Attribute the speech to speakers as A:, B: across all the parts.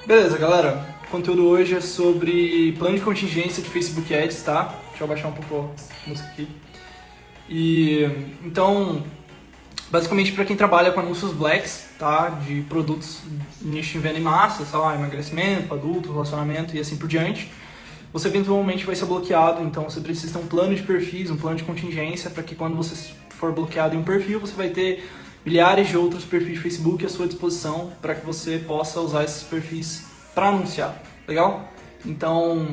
A: Beleza, galera. O conteúdo hoje é sobre plano de contingência de Facebook Ads, tá? Deixa eu abaixar um pouco a música aqui. Então, basicamente para quem trabalha com anúncios blacks, tá? De produtos nicho em venda em massa, sei lá, emagrecimento, adulto, relacionamento e assim por diante. Você eventualmente vai ser bloqueado, então você precisa ter um plano de perfis, um plano de contingência para que quando você for bloqueado em um perfil, você vai ter milhares de outros perfis de Facebook à sua disposição para que você possa usar esses perfis para anunciar, legal? Então,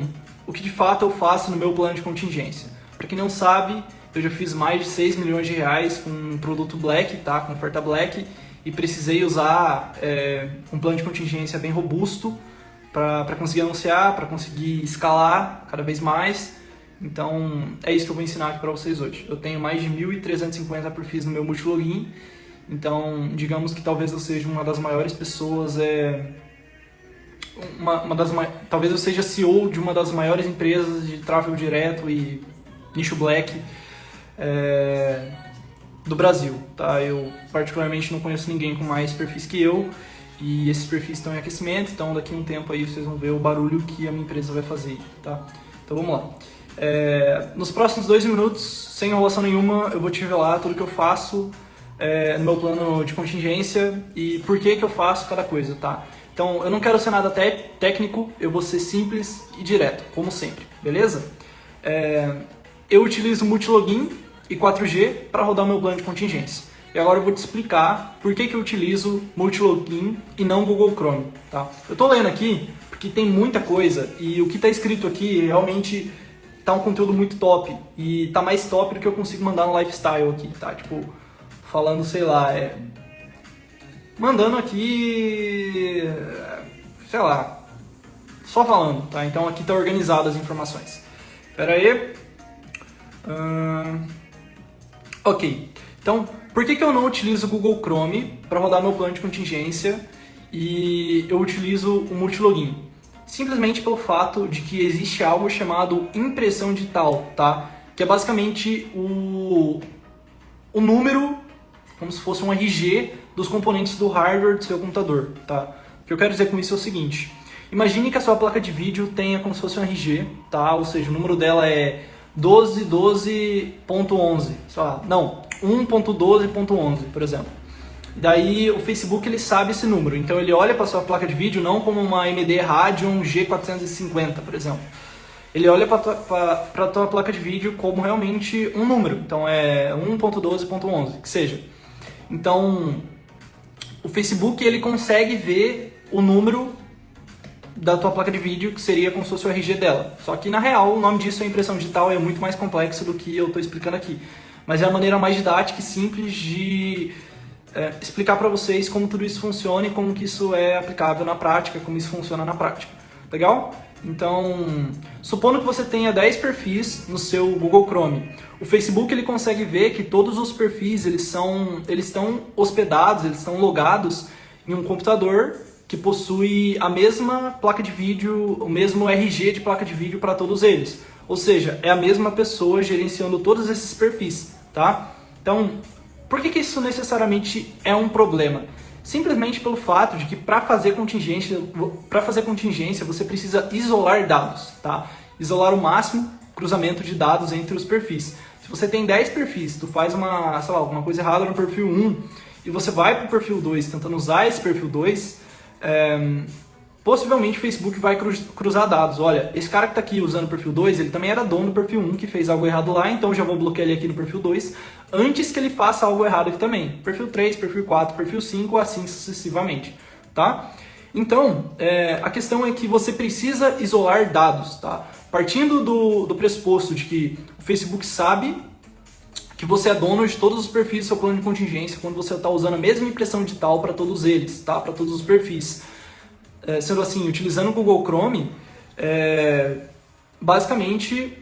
A: o que de fato eu faço no meu plano de contingência? Para quem não sabe, eu já fiz mais de 6 milhões de reais com um produto Black, tá? Com oferta Black, e precisei usar um plano de contingência bem robusto para conseguir anunciar, para conseguir escalar cada vez mais. Então, é isso que eu vou ensinar aqui para vocês hoje. Eu tenho mais de 1.350 perfis no meu multilogin, então digamos que talvez eu seja uma das maiores pessoas, talvez eu seja CEO de uma das maiores empresas de tráfego direto e nicho black do Brasil, tá? Eu particularmente não conheço ninguém com mais perfis que eu, e esses perfis estão em aquecimento, então daqui a um tempo aí vocês vão ver o barulho que a minha empresa vai fazer, tá? Então vamos lá. Nos próximos 2 minutos, sem enrolação nenhuma, eu vou te revelar tudo que eu faço no meu plano de contingência e por que eu faço cada coisa, tá? Então eu não quero ser nada técnico, eu vou ser simples e direto, como sempre, beleza? Eu utilizo multilogin e 4G para rodar o meu plano de contingência. E agora eu vou te explicar por que eu utilizo multilogin e não Google Chrome, tá? Eu tô lendo aqui porque tem muita coisa e o que está escrito aqui realmente tá um conteúdo muito top e tá mais top do que eu consigo mandar no lifestyle aqui, tá? Tipo, falando, sei lá, mandando aqui, sei lá, só falando, tá? Então aqui tá organizado as informações. Espera aí. Ok, então por que eu não utilizo o Google Chrome para rodar meu plano de contingência e eu utilizo o multilogin? Simplesmente pelo fato de que existe algo chamado impressão digital, tá? Que é basicamente o número, como se fosse um RG dos componentes do hardware do seu computador, tá? O que eu quero dizer com isso é o seguinte: imagine que a sua placa de vídeo tenha como se fosse um RG, tá? Ou seja, o número dela é 12.12.11, sei lá, não, 1.12.11, por exemplo. Daí o Facebook ele sabe esse número, então ele olha para sua placa de vídeo não como uma AMD Radeon G450, por exemplo. Ele olha para a tua placa de vídeo como realmente um número, então é 1.12.11, que seja. Então o Facebook ele consegue ver o número da tua placa de vídeo, que seria como se fosse o RG dela. Só que na real o nome disso é impressão digital, é muito mais complexo do que eu estou explicando aqui. Mas é a maneira mais didática e simples de explicar para vocês como tudo isso funciona e como que isso é aplicável na prática, como isso funciona na prática. Legal? Então, supondo que você tenha 10 perfis no seu Google Chrome, o Facebook ele consegue ver que todos os perfis eles estão hospedados, eles estão logados em um computador que possui a mesma placa de vídeo, o mesmo RG de placa de vídeo para todos eles. Ou seja, é a mesma pessoa gerenciando todos esses perfis, tá? Então, por que isso necessariamente é um problema? Simplesmente pelo fato de que para fazer contingência você precisa isolar dados, tá? Isolar o máximo cruzamento de dados entre os perfis. Se você tem 10 perfis, tu faz alguma coisa errada no perfil 1 e você vai para o perfil 2 tentando usar esse perfil 2, possivelmente o Facebook vai cruzar dados. Olha, esse cara que está aqui usando o perfil 2, ele também era dono do perfil 1 que fez algo errado lá, então eu já vou bloquear ele aqui no perfil 2 antes que ele faça algo errado aqui também. Perfil 3, perfil 4, perfil 5, assim sucessivamente, tá? Então, a questão é que você precisa isolar dados, tá? Partindo do pressuposto de que o Facebook sabe que você é dono de todos os perfis do seu plano de contingência quando você está usando a mesma impressão digital para todos eles, tá? Para todos os perfis. Sendo assim, utilizando o Google Chrome, basicamente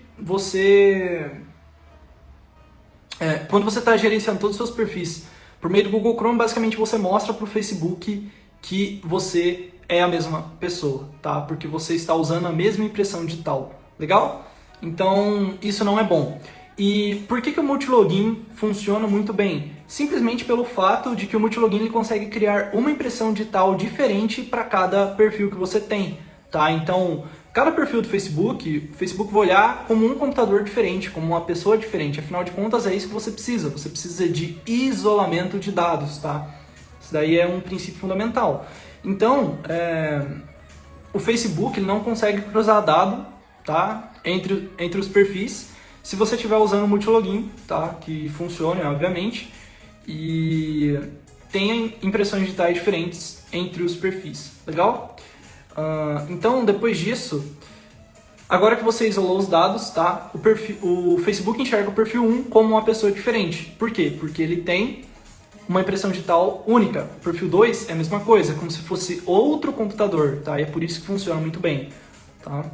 A: quando você está gerenciando todos os seus perfis por meio do Google Chrome, basicamente você mostra para o Facebook que você é a mesma pessoa, tá? Porque você está usando a mesma impressão digital, legal? Então isso não é bom. E por que o multilogin funciona muito bem? simplesmente pelo fato de que o multilogin ele consegue criar uma impressão digital diferente para cada perfil que você tem, tá? Então, cada perfil do Facebook, o Facebook vai olhar como um computador diferente, como uma pessoa diferente. Afinal de contas, é isso que você precisa. Você precisa de isolamento de dados, tá? Isso daí é um princípio fundamental. Então, o Facebook ele não consegue cruzar dado, tá? Entre os perfis, se você estiver usando o multilogin, tá? Que funcione, obviamente, e tenha impressões digitais diferentes entre os perfis. Legal? Então, depois disso, agora que você isolou os dados, tá? O Facebook enxerga o perfil 1 como uma pessoa diferente. Por quê? Porque ele tem uma impressão digital única. O perfil 2 é a mesma coisa, como se fosse outro computador, tá? E é por isso que funciona muito bem, tá?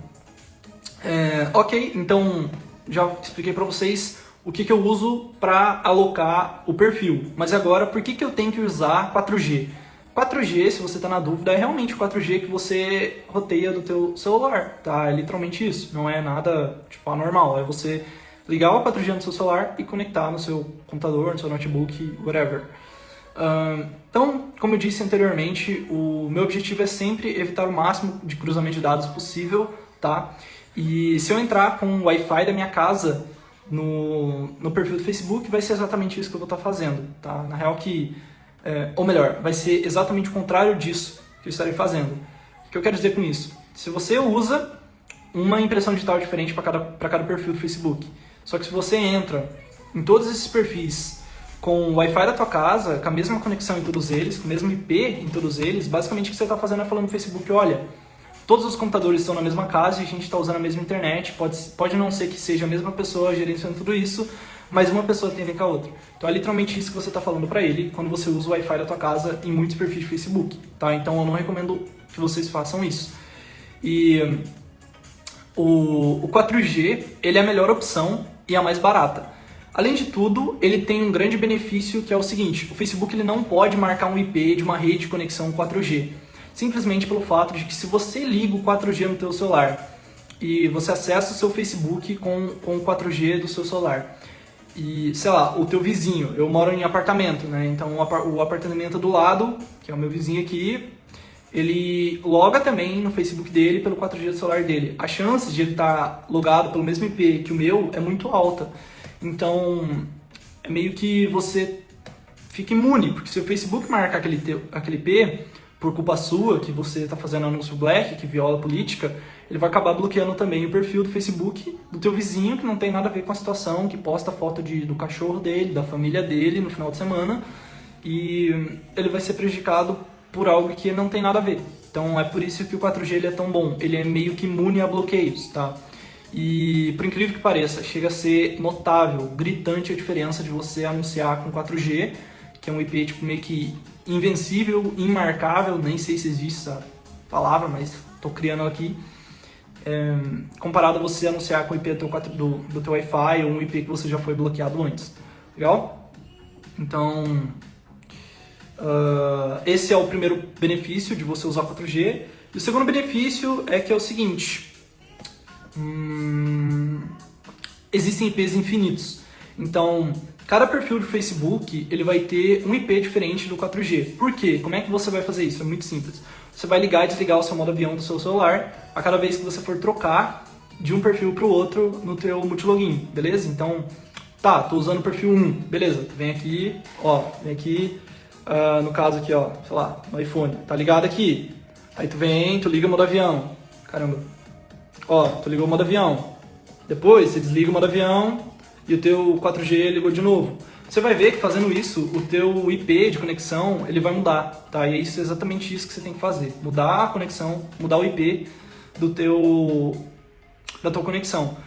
A: Ok, então já expliquei para vocês o que eu uso para alocar o perfil. Mas agora, por que eu tenho que usar 4G? 4G, se você está na dúvida, é realmente o 4G que você roteia do teu celular, tá? É literalmente isso, não é nada tipo anormal, é você ligar o 4G no seu celular e conectar no seu computador, no seu notebook, whatever. Então, como eu disse anteriormente, o meu objetivo é sempre evitar o máximo de cruzamento de dados possível, tá? E se eu entrar com o Wi-Fi da minha casa no perfil do Facebook, vai ser exatamente isso que eu vou estar fazendo, tá? Na real ou melhor, vai ser exatamente o contrário disso que eu estarei fazendo. O que eu quero dizer com isso? Se você usa uma impressão digital diferente para cada perfil do Facebook, só que se você entra em todos esses perfis com o Wi-Fi da tua casa, com a mesma conexão em todos eles, com o mesmo IP em todos eles, basicamente o que você está fazendo é falando no Facebook, olha, todos os computadores estão na mesma casa e a gente está usando a mesma internet, pode não ser que seja a mesma pessoa gerenciando tudo isso, mas uma pessoa tem a ver com a outra. Então é literalmente isso que você está falando para ele quando você usa o Wi-Fi da tua casa em muitos perfis de Facebook, tá? Então eu não recomendo que vocês façam isso. E o 4G, ele é a melhor opção e a mais barata. Além de tudo, ele tem um grande benefício que é o seguinte, o Facebook ele não pode marcar um IP de uma rede de conexão 4G, simplesmente pelo fato de que se você liga o 4G no teu celular e você acessa o seu Facebook com o 4G do seu celular, e, sei lá, o teu vizinho, eu moro em apartamento, né? Então o apartamento do lado, que é o meu vizinho aqui, ele loga também no Facebook dele pelo 4G do celular dele. A chance de ele estar logado pelo mesmo IP que o meu é muito alta. Então, é meio que você fica imune, porque se o Facebook marca aquele IP por culpa sua, que você está fazendo anúncio black, que viola a política, ele vai acabar bloqueando também o perfil do Facebook do teu vizinho, que não tem nada a ver com a situação, que posta foto do cachorro dele, da família dele no final de semana, e ele vai ser prejudicado por algo que não tem nada a ver. Então é por isso que o 4G ele é tão bom, ele é meio que imune a bloqueios, tá? E por incrível que pareça, chega a ser notável, gritante a diferença de você anunciar com 4G, que é um IP tipo, meio que invencível, imarcável, nem sei se existe essa palavra, mas estou criando ela aqui, comparado a você anunciar com o IP do teu Wi-Fi ou um IP que você já foi bloqueado antes. Legal? Então, esse é o primeiro benefício de você usar 4G. E o segundo benefício é que é o seguinte, existem IPs infinitos. Então, cada perfil do Facebook ele vai ter um IP diferente do 4G. Por quê? Como é que você vai fazer isso? É muito simples. Você vai ligar e desligar o seu modo avião do seu celular a cada vez que você for trocar de um perfil para o outro no teu multilogin, beleza? Então, tá, tô usando o perfil 1, beleza, vem aqui, no caso aqui, ó, sei lá, no iPhone, tá ligado aqui. Aí tu liga o modo avião, caramba, ó, tu ligou o modo avião. Depois você desliga o modo avião e o teu 4G ligou de novo. Você vai ver que fazendo isso, o teu IP de conexão, ele vai mudar, tá? E é isso, exatamente isso que você tem que fazer. Mudar a conexão, mudar o IP da tua conexão.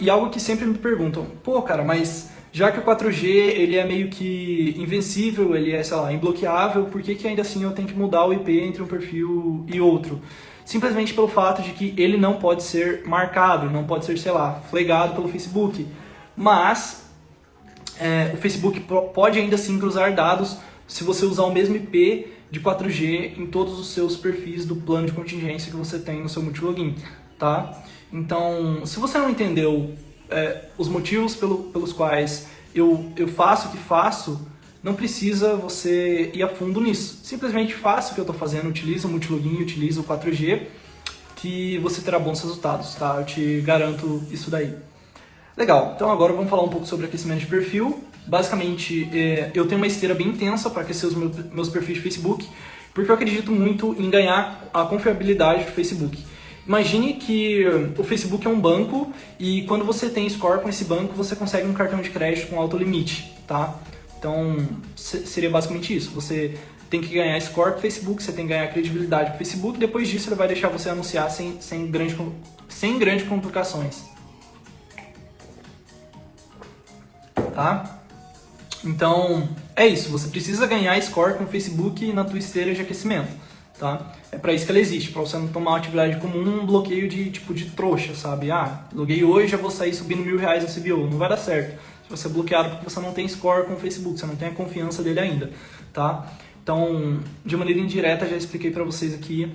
A: E algo que sempre me perguntam, pô, cara, mas já que o 4G, ele é meio que invencível, ele é, sei lá, imbloqueável, por que ainda assim eu tenho que mudar o IP entre um perfil e outro? Simplesmente pelo fato de que ele não pode ser marcado, não pode ser, sei lá, flaggado pelo Facebook. Mas o Facebook pode ainda assim cruzar dados se você usar o mesmo IP de 4G em todos os seus perfis do plano de contingência que você tem no seu multilogin, tá? Então, se você não entendeu os motivos pelos quais eu faço o que faço, não precisa você ir a fundo nisso. Simplesmente faça o que eu estou fazendo, utiliza o multilogin, utiliza o 4G, que você terá bons resultados, tá? Eu te garanto isso daí. Legal, então agora vamos falar um pouco sobre aquecimento de perfil. Basicamente, eu tenho uma esteira bem intensa para aquecer os meus perfis de Facebook, porque eu acredito muito em ganhar a confiabilidade do Facebook. Imagine que o Facebook é um banco e quando você tem score com esse banco, você consegue um cartão de crédito com alto limite, tá? Então, seria basicamente isso. Você tem que ganhar score com o Facebook, você tem que ganhar credibilidade com o Facebook, depois disso ele vai deixar você anunciar sem grandes complicações. Tá? Então, é isso. Você precisa ganhar score com o Facebook na tua esteira de aquecimento, tá? É para isso que ela existe, para você não tomar uma atividade comum, um bloqueio de trouxa, sabe? Loguei hoje, já vou sair subindo R$1.000 no CBO. Não vai dar certo. Se você é bloqueado porque você não tem score com o Facebook, você não tem a confiança dele ainda, tá? Então, de maneira indireta, já expliquei para vocês aqui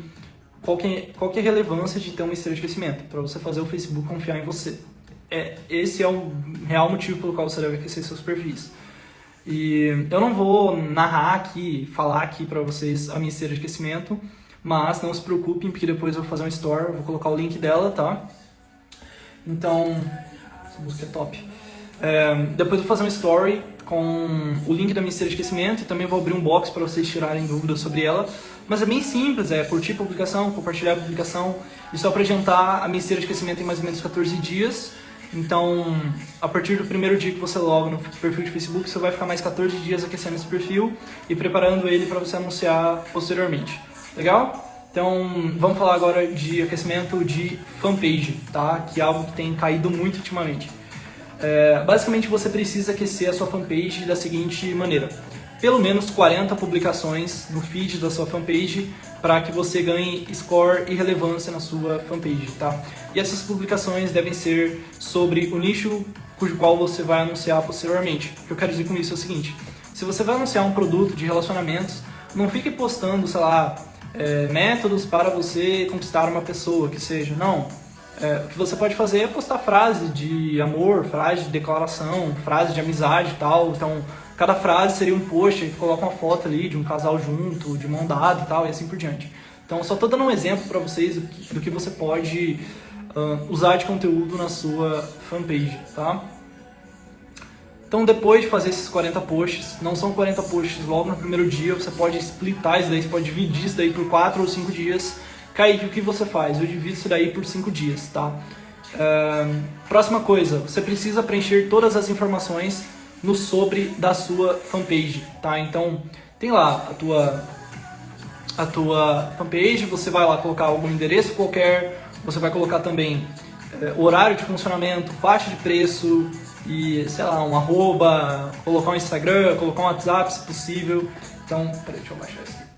A: qual que é a relevância de ter uma esteira de aquecimento, para você fazer o Facebook confiar em você. Esse é o real motivo pelo qual você deve aquecer seus perfis. E eu não vou narrar aqui, falar aqui para vocês a minha esteira de aquecimento, mas não se preocupem, porque depois eu vou fazer um story, vou colocar o link dela, tá? Então, essa música é top. Depois eu vou fazer um story com o link da minha esteira de aquecimento e também vou abrir um box para vocês tirarem dúvidas sobre ela. Mas é bem simples, curtir a publicação, compartilhar a publicação e só para adiantar, a minha esteira de aquecimento em mais ou menos 14 dias. Então, a partir do primeiro dia que você loga no perfil de Facebook, você vai ficar mais 14 dias aquecendo esse perfil e preparando ele para você anunciar posteriormente. Legal? Então, vamos falar agora de aquecimento de fanpage, tá? Que é algo que tem caído muito ultimamente. Basicamente, você precisa aquecer a sua fanpage da seguinte maneira. Pelo menos 40 publicações no feed da sua fanpage para que você ganhe score e relevância na sua fanpage, tá? E essas publicações devem ser sobre o nicho cujo qual você vai anunciar posteriormente. O que eu quero dizer com isso é o seguinte: se você vai anunciar um produto de relacionamentos, não fique postando, sei lá, métodos para você conquistar uma pessoa, que seja. Não. O que você pode fazer é postar frases de amor, frases de declaração, frases de amizade e tal. Então, cada frase seria um post que coloca uma foto ali de um casal junto, de mão dada e tal, e assim por diante. Então, só estou dando um exemplo para vocês do que você pode usar de conteúdo na sua fanpage, tá? Então, depois de fazer esses 40 posts, não são 40 posts logo no primeiro dia, você pode splitar isso daí, você pode dividir isso daí por 4 ou 5 dias. Kaique, o que você faz? Eu divido isso daí por 5 dias, tá? Próxima coisa, você precisa preencher todas as informações no sobre da sua fanpage, tá? Então, tem lá a tua fanpage, você vai lá colocar algum endereço qualquer, você vai colocar também horário de funcionamento, faixa de preço e, sei lá, um arroba, colocar um Instagram, colocar um WhatsApp se possível. Então, peraí, deixa eu baixar isso aqui.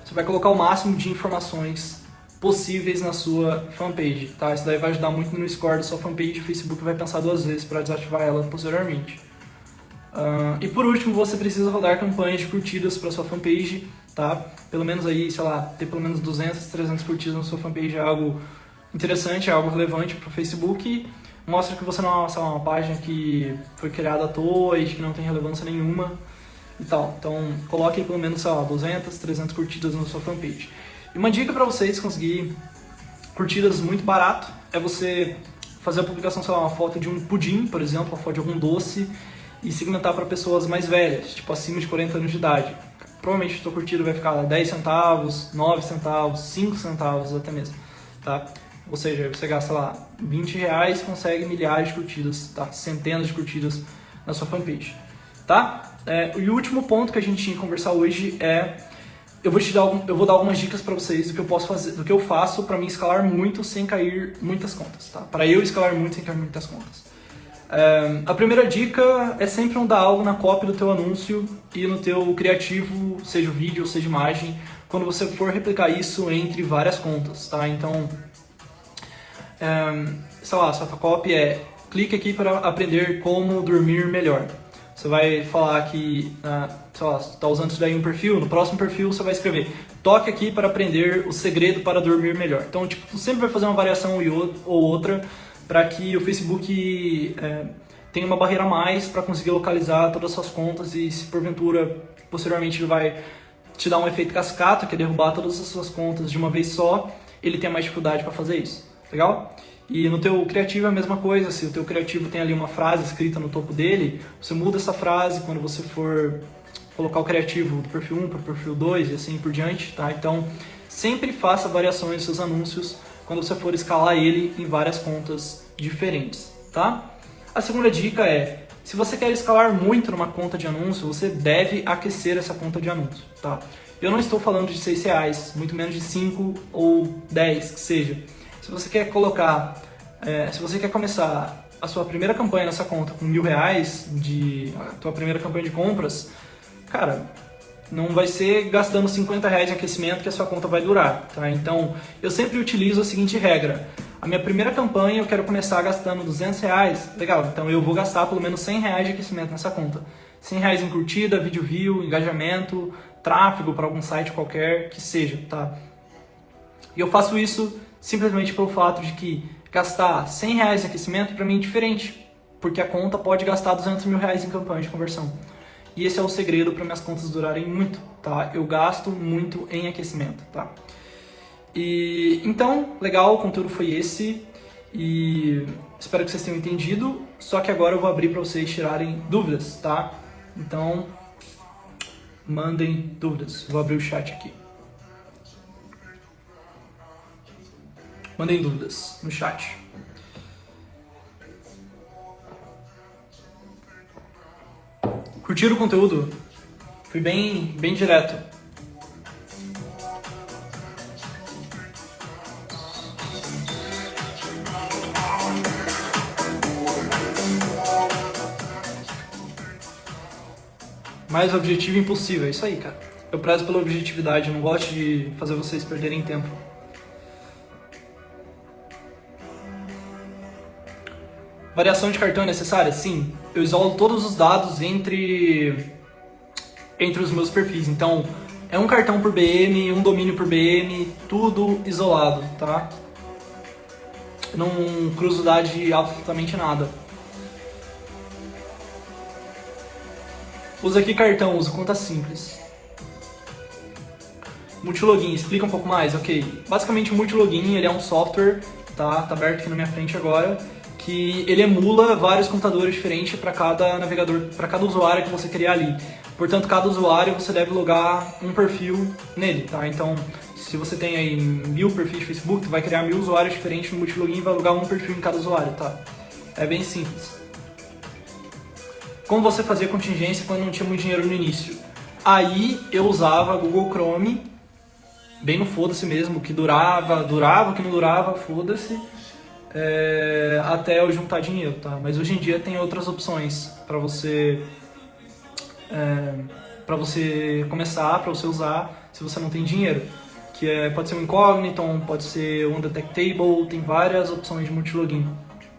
A: Você vai colocar o máximo de informações possíveis na sua fanpage, tá? Isso daí vai ajudar muito no score da sua fanpage. O Facebook vai pensar 2 vezes para desativar ela posteriormente. E por último, você precisa rodar campanhas de curtidas para sua fanpage, tá? Pelo menos aí, sei lá, ter pelo menos 200, 300 curtidas na sua fanpage é algo interessante, é algo relevante para o Facebook. Mostra que você não é uma página que foi criada à toa e que não tem relevância nenhuma e tal. Então, coloque aí pelo menos, sei lá, 200, 300 curtidas na sua fanpage. E uma dica para vocês conseguir curtidas muito barato é você fazer a publicação, sei lá, uma foto de um pudim, por exemplo, uma foto de algum doce, e segmentar para pessoas mais velhas, tipo acima de 40 anos de idade. Provavelmente a sua curtida vai ficar 10 centavos, 9 centavos, 5 centavos até mesmo, tá? Ou seja, você gasta lá R$20 e consegue milhares de curtidas, tá? Centenas de curtidas na sua fanpage, tá? E o último ponto que a gente tinha que conversar hoje é eu vou dar algumas dicas para vocês do que eu posso fazer, do que eu faço para mim escalar muito sem cair muitas contas, tá? Para eu escalar muito sem cair muitas contas. A primeira dica é sempre não dar algo na copy do teu anúncio e no teu criativo, seja vídeo ou seja imagem, quando você for replicar isso entre várias contas, tá? Então, sei lá, sua copy é clique aqui para aprender como dormir melhor. Você vai falar que, sei lá, você está usando isso daí em um perfil, no próximo perfil você vai escrever toque aqui para aprender o segredo para dormir melhor. Então, tipo, tu sempre vai fazer uma variação ou outra para que o Facebook tem uma barreira a mais para conseguir localizar todas as suas contas e se porventura, posteriormente, ele vai te dar um efeito cascata, que é derrubar todas as suas contas de uma vez só, ele tem mais dificuldade para fazer isso. Legal? E no teu criativo é a mesma coisa, se o teu criativo tem ali uma frase escrita no topo dele, você muda essa frase quando você for colocar o criativo do perfil 1 para o perfil 2 e assim por diante, tá? Então, sempre faça variações nos seus anúncios quando você for escalar ele em várias contas diferentes, tá? A segunda dica é, se você quer escalar muito numa conta de anúncio, você deve aquecer essa conta de anúncio, tá? Eu não estou falando de R$6, muito menos de 5 ou 10, que seja. Se você quer colocar, se você quer começar a sua primeira campanha nessa conta com R$1.000, a tua primeira campanha de compras, cara, não vai ser gastando R$50 em aquecimento que a sua conta vai durar, tá? Então, eu sempre utilizo a seguinte regra. A minha primeira campanha eu quero começar gastando R$200, legal, então eu vou gastar pelo menos R$100 de aquecimento nessa conta. R$100 em curtida, vídeo view, engajamento, tráfego para algum site qualquer que seja, tá? E eu faço isso simplesmente pelo fato de que gastar R$100 em aquecimento para mim é diferente, porque a conta pode gastar R$200 mil em campanha de conversão. E esse é o segredo para minhas contas durarem muito, tá? Eu gasto muito em aquecimento, tá? E então, legal, o conteúdo foi esse e espero que vocês tenham entendido, só que agora eu vou abrir para vocês tirarem dúvidas, tá? Então, mandem dúvidas. Vou abrir o chat aqui. Mandem dúvidas no chat. Curtiram o conteúdo? Fui bem direto. Mais objetivo impossível, é isso aí, cara. Eu prezo pela objetividade, eu não gosto de fazer vocês perderem tempo. Variação de cartão é necessária? Sim. Eu isolo todos os dados entre os meus perfis. Então, é um cartão por BM, um domínio por BM, tudo isolado, tá? Eu não cruzo dados de absolutamente nada. Usa aqui cartão, uso conta simples. Multilogin, explica um pouco mais, ok. Basicamente o Multilogin, ele é um software, tá aberto aqui na minha frente agora, que ele emula vários computadores diferentes para cada navegador, para cada usuário que você criar ali. Portanto, cada usuário você deve logar um perfil nele, tá? Então, se você tem aí 1000 perfis de Facebook, tu vai criar 1000 usuários diferentes no Multilogin e vai logar um perfil em cada usuário, tá? É bem simples. Como você fazia contingência quando não tinha muito dinheiro no início? Aí eu usava Google Chrome, bem no foda-se mesmo, que durava, que não durava, foda-se, até eu juntar dinheiro, tá? Mas hoje em dia tem outras opções para você começar, para você usar, se você não tem dinheiro. Que pode ser um Incogniton, pode ser um Undetectable, tem várias opções de multilogin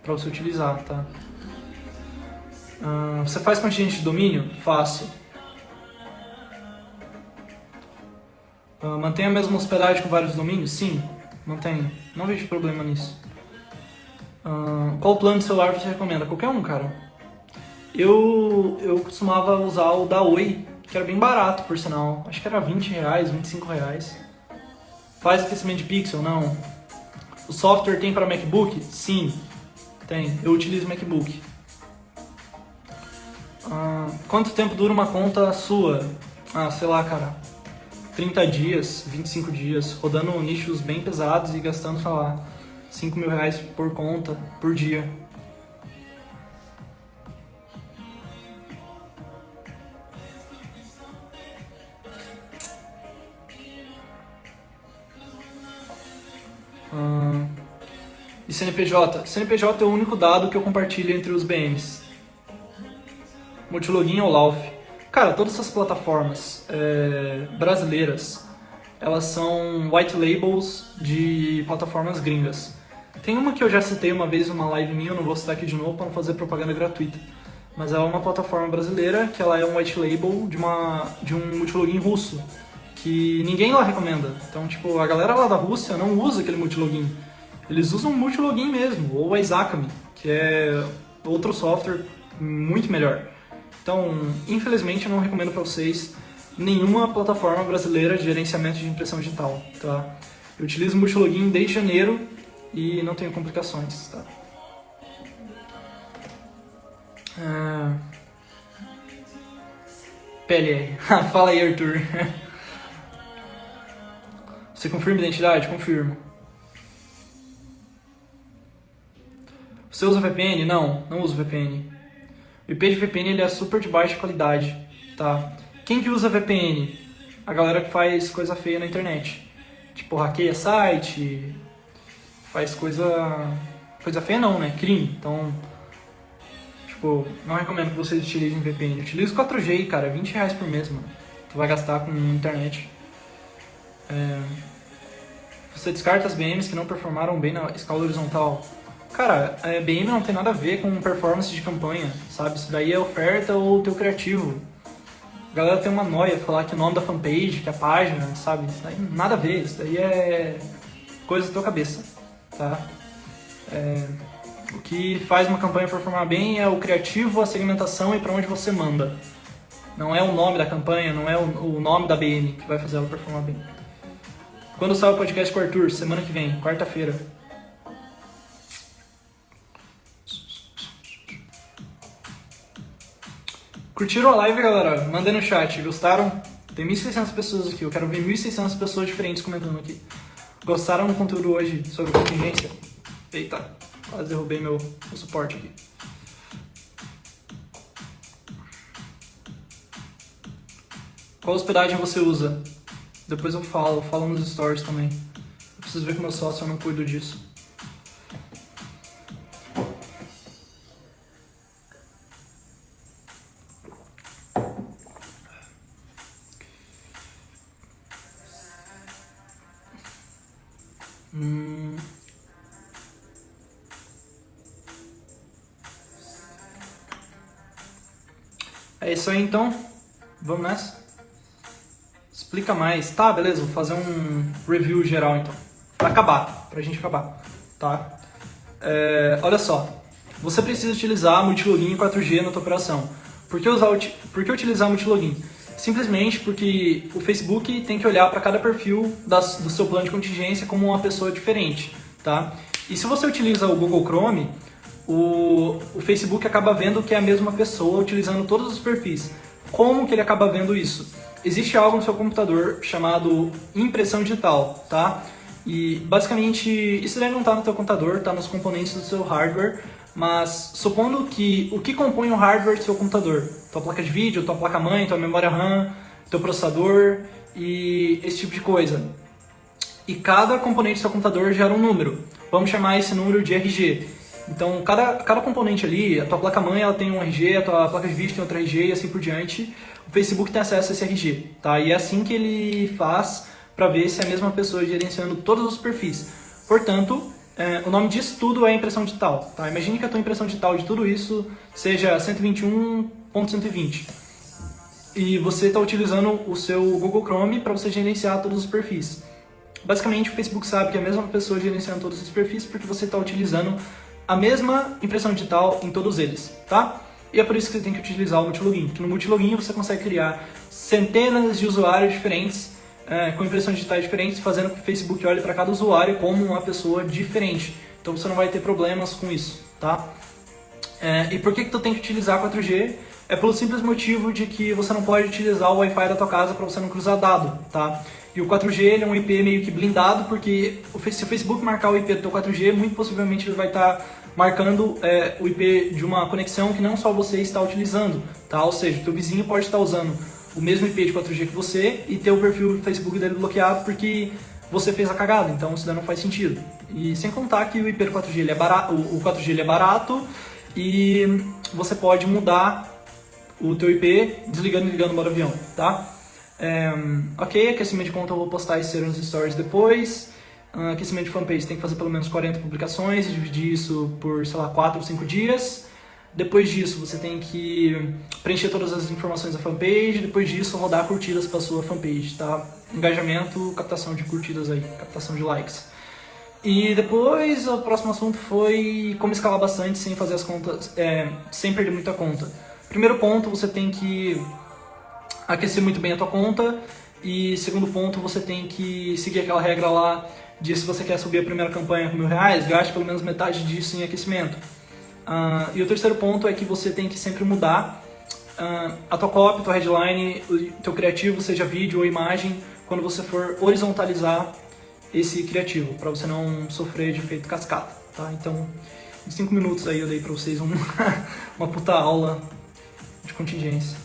A: para você utilizar, tá? Você faz contingente de domínio? Faço. Mantém a mesma hospedagem com vários domínios? Sim, mantenho. Não vejo problema nisso. Qual plano de celular você recomenda? Qualquer um, cara. Eu costumava usar o da Oi, que era bem barato, por sinal. Acho que era R$20, R$25. Faz aquecimento de pixel? Não. O software tem para MacBook? Sim, tem. Eu utilizo MacBook. Quanto tempo dura uma conta sua? Sei lá, cara. 30 dias, 25 dias, rodando nichos bem pesados e gastando, sei lá, R$5.000 por conta, por dia. E CNPJ? CNPJ é o único dado que eu compartilho entre os BMs. Multilogin ou Lauf? Cara, todas essas plataformas brasileiras, elas são white labels de plataformas gringas. Tem uma que eu já citei uma vez numa live minha, eu não vou citar aqui de novo para não fazer propaganda gratuita. Mas ela é uma plataforma brasileira que ela é um white label de um multilogin russo, que ninguém lá recomenda. Então, tipo, a galera lá da Rússia não usa aquele multilogin. Eles usam multilogin mesmo, ou a Exacame, que é outro software muito melhor. Então, infelizmente, eu não recomendo para vocês nenhuma plataforma brasileira de gerenciamento de impressão digital, tá? Eu utilizo o Multilogin desde janeiro e não tenho complicações, tá? PLR. Fala aí, Arthur. Você confirma a identidade? Confirmo. Você usa VPN? Não, não uso VPN. O IP de VPN ele é super de baixa qualidade, tá? Quem que usa VPN? A galera que faz coisa feia na internet. Tipo, hackeia site, faz coisa feia não, né? Crime. Então, tipo, não recomendo que vocês utilizem VPN. Utilize 4G, cara, R$20 por mês, mano. Tu vai gastar com internet. Você descarta as BMs que não performaram bem na escala horizontal. Cara, a BM não tem nada a ver com performance de campanha, sabe? Isso daí é oferta ou teu criativo. A galera tem uma noia falar que o nome da fanpage, que a página, sabe? Isso daí nada a ver, isso daí é coisa da tua cabeça, tá? O que faz uma campanha performar bem é o criativo, a segmentação e pra onde você manda. Não é o nome da campanha, não é o nome da BM que vai fazer ela performar bem. Quando sai o podcast com o Arthur? Semana que vem, quarta-feira. Curtiram a live, galera? Mandem no chat. Gostaram? Tem 1.600 pessoas aqui. Eu quero ver 1.600 pessoas diferentes comentando aqui. Gostaram do conteúdo hoje sobre contingência? Eita, quase derrubei meu suporte aqui. Qual hospedagem você usa? Depois eu falo nos stories também. Eu preciso ver com o meu sócio, eu não cuido disso. É isso aí então, vamos nessa? Explica mais. Tá, beleza, vou fazer um review geral então. Pra gente acabar, tá? Olha só, você precisa utilizar Multilogin 4G na tua operação. Por que utilizar Multilogin? Simplesmente porque o Facebook tem que olhar para cada perfil do seu plano de contingência como uma pessoa diferente, tá? E se você utiliza o Google Chrome, o Facebook acaba vendo que é a mesma pessoa utilizando todos os perfis. Como que ele acaba vendo isso? Existe algo no seu computador chamado impressão digital, tá? E basicamente isso daí não está no teu computador, está nos componentes do seu hardware, mas supondo que o que compõe o hardware do seu computador, tua placa de vídeo, tua placa-mãe, tua memória RAM, teu processador e esse tipo de coisa. E cada componente do seu computador gera um número. Vamos chamar esse número de RG. Então, cada componente ali, a tua placa-mãe ela tem um RG, a tua placa de vídeo tem outro RG e assim por diante. O Facebook tem acesso a esse RG, tá? E é assim que ele faz para ver se é a mesma pessoa gerenciando todos os perfis. Portanto, o nome disso tudo é impressão digital, tá? Imagine que a tua impressão digital de tudo isso seja 121.120. E você está utilizando o seu Google Chrome para você gerenciar todos os perfis. Basicamente, o Facebook sabe que é a mesma pessoa gerenciando todos os perfis porque você está utilizando a mesma impressão digital em todos eles, tá? E é por isso que você tem que utilizar o Multilogin. Que no Multilogin você consegue criar centenas de usuários diferentes, com impressões digitais diferentes, fazendo com que o Facebook olhe para cada usuário como uma pessoa diferente. Então você não vai ter problemas com isso, tá? E por que tu tem que utilizar 4G? É pelo simples motivo de que você não pode utilizar o Wi-Fi da tua casa para você não cruzar dado, tá? E o 4G ele é um IP meio que blindado, porque se o Facebook marcar o IP do teu 4G, muito possivelmente ele vai estar marcando o IP de uma conexão que não só você está utilizando, tá? Ou seja, o teu vizinho pode estar usando o mesmo IP de 4G que você e ter o perfil do Facebook dele bloqueado porque você fez a cagada, então isso daí não faz sentido. E sem contar que o IP do 4G ele é barato, o 4G ele é barato e você pode mudar o teu IP desligando e ligando o modo avião, tá? Ok, aquecimento de conta eu vou postar isso nos stories depois. Aquecimento de fanpage tem que fazer pelo menos 40 publicações e dividir isso por, sei lá, 4 ou 5 dias. Depois disso você tem que preencher todas as informações da fanpage. Depois disso rodar curtidas para sua fanpage, tá? Engajamento, captação de curtidas aí, captação de likes. E depois o próximo assunto foi como escalar bastante sem fazer as contas, sem perder muita conta. Primeiro ponto, você tem que aquecer muito bem a tua conta. E segundo ponto, você tem que seguir aquela regra lá de se você quer subir a primeira campanha com R$1.000, gaste pelo menos metade disso em aquecimento. E o terceiro ponto é que você tem que sempre mudar a tua copy, tua headline, o teu criativo, seja vídeo ou imagem, quando você for horizontalizar esse criativo, para você não sofrer de efeito cascata, tá? Então, em 5 minutos aí eu dei para vocês uma puta aula de contingência.